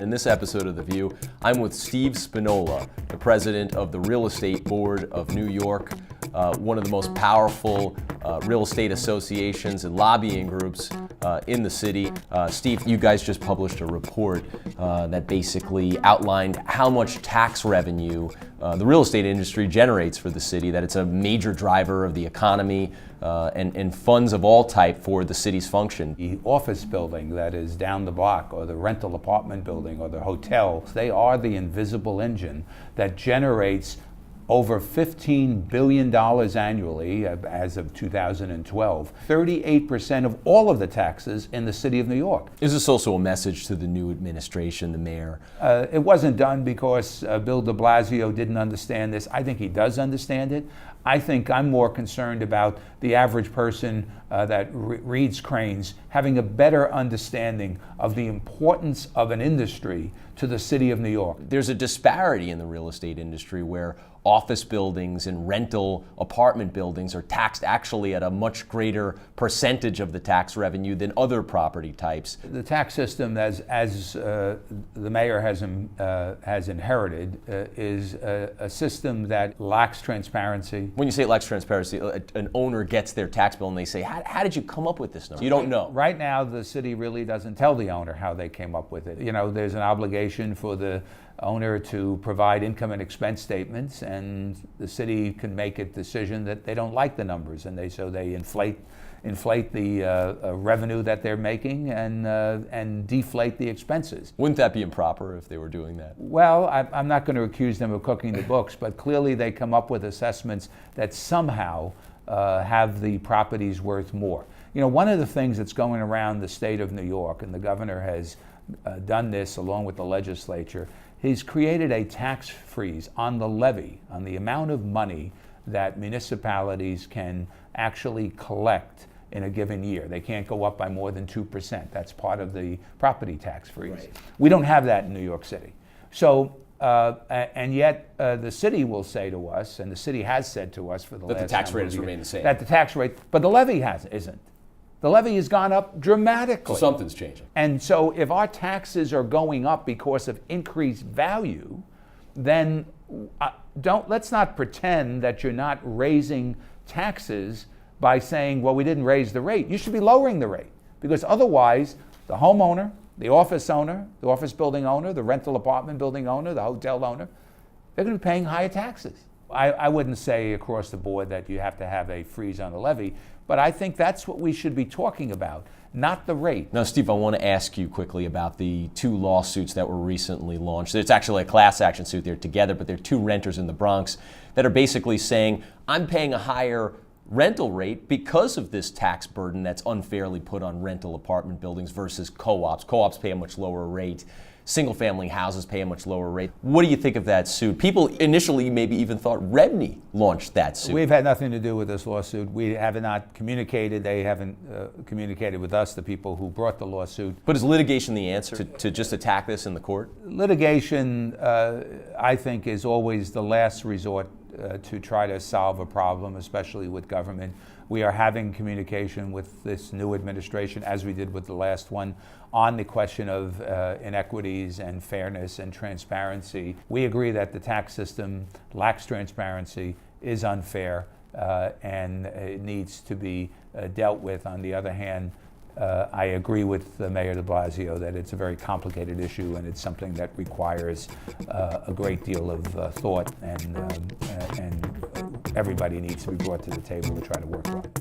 In this episode of The View, I'm with Steve Spinola, the president of the Real Estate Board of New York, one of the most powerful real estate associations and lobbying groups in the city. Steve, you guys just published a report that basically outlined how much tax revenue the real estate industry generates for the city, that it's a major driver of the economy and funds of all type for the city's function. The office building that is down the block, or the rental apartment building, or the hotel, they are the invisible engine that generates over $15 billion annually as of 2012, 38% of all of the taxes in the city of New York. Is this also a message to the new administration, the mayor? It wasn't done because Bill de Blasio didn't understand this. I think he does understand it. I think I'm more concerned about the average person that reads Crain's having a better understanding of the importance of an industry to the city of New York. There's a disparity in the real estate industry where office buildings and rental apartment buildings are taxed actually at a much greater percentage of the tax revenue than other property types. The tax system, as the mayor has inherited, is a system that lacks transparency. When you say it lacks transparency, an owner gets their tax bill and they say, how did you come up with this number? You don't know. Right now, the city really doesn't tell the owner how they came up with it. You know, there's an obligation for the owner to provide income and expense statements, and the city can make a decision that they don't like the numbers, and so they inflate the revenue that they're making and deflate the expenses. Wouldn't that be improper if they were doing that? Well, I'm not going to accuse them of cooking the books, but clearly they come up with assessments that somehow have the properties worth more. You know, one of the things that's going around the state of New York, and the governor has done this along with the legislature, he's created a tax freeze on the levy, on the amount of money that municipalities can actually collect in a given year. They can't go up by more than 2%. That's part of the property tax freeze. Right. We don't have that in New York City. So, and yet the city will say to us, and the city has said to us for the last that the tax rate has years, remained the same. that the tax rate, but the levy isn't. The levy has gone up dramatically. So something's changing. And so if our taxes are going up because of increased value, then let's not pretend that you're not raising taxes by saying, well, we didn't raise the rate. You should be lowering the rate, because otherwise the homeowner, the office owner, the office building owner, the rental apartment building owner, the hotel owner, they're going to be paying higher taxes. I wouldn't say across the board that you have to have a freeze on the levy, but I think that's what we should be talking about, not the rate. Now, Steve, I want to ask you quickly about the two lawsuits that were recently launched. It's actually a class action suit. They're together, but they're two renters in the Bronx that are basically saying, I'm paying a higher rental rate because of this tax burden that's unfairly put on rental apartment buildings versus co-ops. Co-ops pay a much lower rate. Single-family houses pay a much lower rate. What do you think of that suit? People initially maybe even thought REBNY launched that suit. We've had nothing to do with this lawsuit. We have not communicated. They haven't communicated with us, the people who brought the lawsuit. But is litigation the answer to just attack this in the court? Litigation, I think, is always the last resort to try to solve a problem, especially with government. We are having communication with this new administration, as we did with the last one, on the question of inequities and fairness and transparency. We agree that the tax system lacks transparency, is unfair, and it needs to be dealt with. On the other hand, I agree with Mayor de Blasio that it's a very complicated issue, and it's something that requires a great deal of thought, and everybody needs to be brought to the table to try to work on it.